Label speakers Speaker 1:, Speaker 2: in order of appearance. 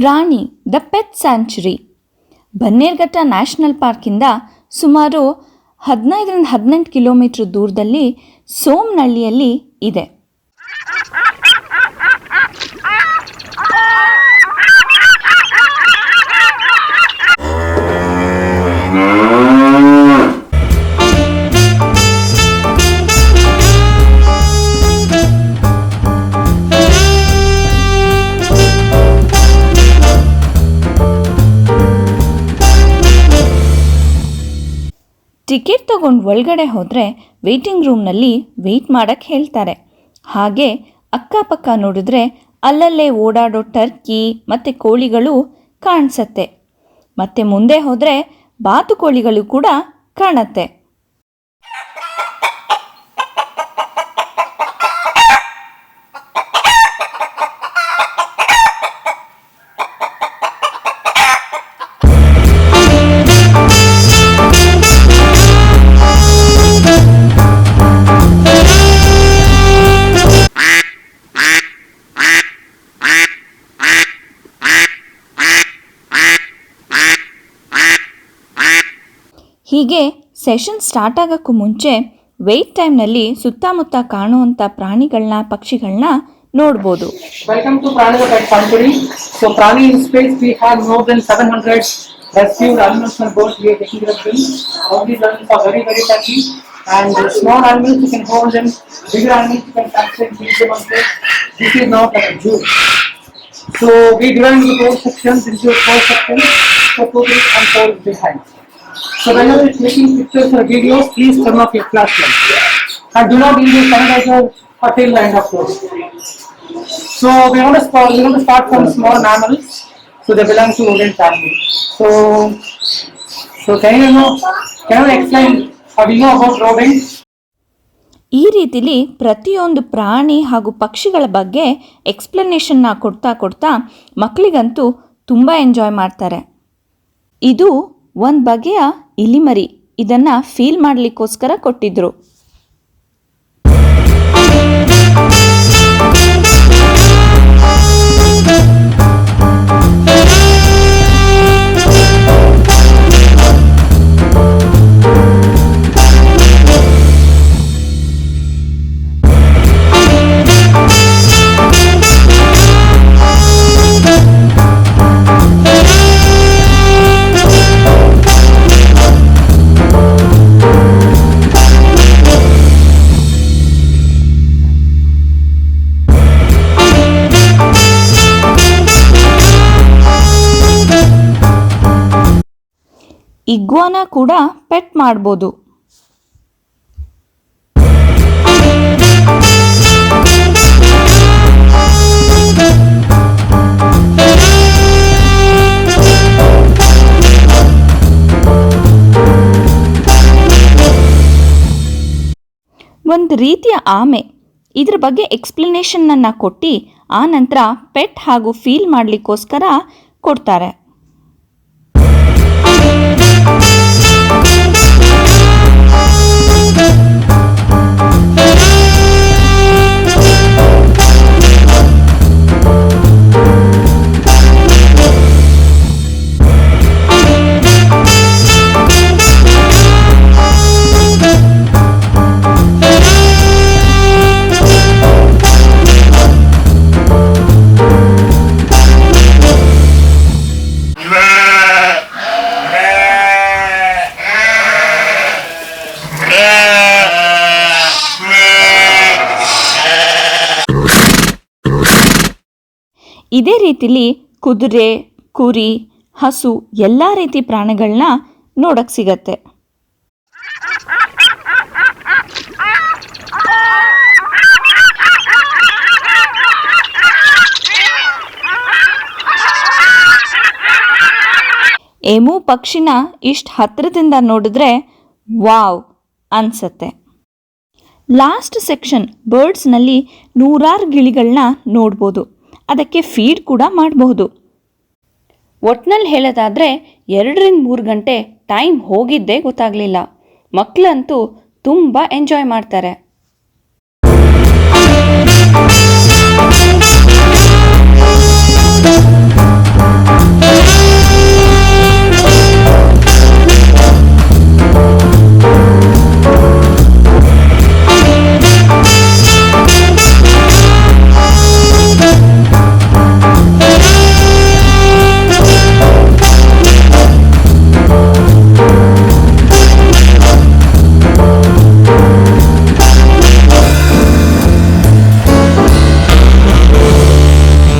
Speaker 1: ಪ್ರಾಣಿ the pet sanctuary Bannerghatta national ಪಾರ್ಕಿಂದ ಸುಮಾರು 15-18 ಕಿಲೋಮೀಟರ್ ದೂರದಲ್ಲಿ ಸೋಮನಹಳ್ಳಿಯಲ್ಲಿ ಇದೆ. ಟಿಕೆಟ್ ತಗೊಂಡು ಒಳಗಡೆ ಹೋದರೆ ವೇಟಿಂಗ್ ರೂಮ್ನಲ್ಲಿ ವೆಯ್ಟ್ ಮಾಡೋಕ್ಕೆ ಹೇಳ್ತಾರೆ. ಹಾಗೆ ಅಕ್ಕಪಕ್ಕ ನೋಡಿದ್ರೆ ಅಲ್ಲಲ್ಲೇ ಓಡಾಡೋ ಟರ್ಕಿ ಮತ್ತು ಕೋಳಿಗಳು ಕಾಣಿಸತ್ತೆ. ಮತ್ತು ಮುಂದೆ ಹೋದರೆ ಬಾತುಕೋಳಿಗಳು ಕೂಡ ಕಾಣತ್ತೆ. ಹೀಗೆ ಸೆಷನ್ ಸ್ಟಾರ್ಟ್ ಆಗೋಕ್ಕೂ ಮುಂಚೆ ವೇಟ್ ಟೈಮ್ನಲ್ಲಿ ಸುತ್ತಮುತ್ತ ಕಾಣುವಂಥ ಪ್ರಾಣಿಗಳನ್ನ ಪಕ್ಷಿಗಳನ್ನ ನೋಡ್ಬೋದು.
Speaker 2: ವೆಲ್ಕಮ್ ಟು ಪ್ರಾಣಿ ಪೆಟ್ ಸ್ಯಾಂಚುರಿ. ಸೊ ಪ್ರಾಣಿ in space we have more than 700 rescued animals on board. We are taking care of them. All these animals are very very touchy, and small animals you can hold them, bigger animals you can catch and feed them on plate. This is not like a zoo. So we divide into 4 sections. This is 4 sections. So 2 big and 4 behind. So whenever you're taking pictures or videos, please turn off your flashlight and do not use your sanitizer or tail line of course. So we want to start from small mammals. So they belong to rodent family. So can you explain how do you know about rodents?
Speaker 1: ಈ ರೀತಿಲಿ ಪ್ರತಿಯೊಂದು ಪ್ರಾಣಿ ಹಾಗೂ ಪಕ್ಷಿಗಳ ಬಗ್ಗೆ ಎಕ್ಸ್ಪ್ಲನೇಷನ್ನ ಕೊಡ್ತಾ ಮಕ್ಕಳಿಗಂತೂ ತುಂಬ enjoy ಮಾಡ್ತಾರೆ. ಇದು ಒಂದು ಬಗೆಯ ಇಲಿಮರಿ. ಇದನ್ನು ಫೀಲ್ ಮಾಡಲಿಕ್ಕೋಸ್ಕರ ಕೊಟ್ಟಿದ್ರು. ಇಗ್ವಾನ ಕೂಡ ಪೆಟ್ ಮಾಡ್ಬೋದು. ಒಂದು ರೀತಿಯ ಆಮೆ. ಇದ್ರ ಬಗ್ಗೆ ಎಕ್ಸ್ಪ್ಲನೇಷನನ್ನು ಕೊಟ್ಟು ಆ ನಂತರ ಪೆಟ್ ಹಾಗೂ ಫೀಲ್ ಮಾಡಲಿಕ್ಕೋಸ್ಕರ ಕೊಡ್ತಾರೆ. ಇದೇ ರೀತಿಲಿ ಕುದುರೆ, ಕುರಿ, ಹಸು ಎಲ್ಲ ರೀತಿ ಪ್ರಾಣಿಗಳನ್ನ ನೋಡಕ್ಕೆ ಸಿಗತ್ತೆ. ಎಮು ಪಕ್ಷಿನ ಇಷ್ಟು ಹತ್ತಿರದಿಂದ ನೋಡಿದ್ರೆ ವಾವ್ ಅನ್ಸತ್ತೆ. ಲಾಸ್ಟ್ ಸೆಕ್ಷನ್ ಬರ್ಡ್ಸ್ನಲ್ಲಿ 100 ಗಿಳಿಗಳನ್ನ ನೋಡ್ಬೋದು. ಅದಕ್ಕೆ ಫೀಡ್ ಕೂಡ ಮಾಡಬಹುದು. ಒಟ್ನಲ್ಲಿ ಹೇಳೋದಾದರೆ 2-3 ಗಂಟೆ ಟೈಮ್ ಹೋಗಿದ್ದೇ ಗೊತ್ತಾಗಲಿಲ್ಲ. ಮಕ್ಕಳಂತೂ ತುಂಬ ಎಂಜಾಯ್ ಮಾಡ್ತಾರೆ.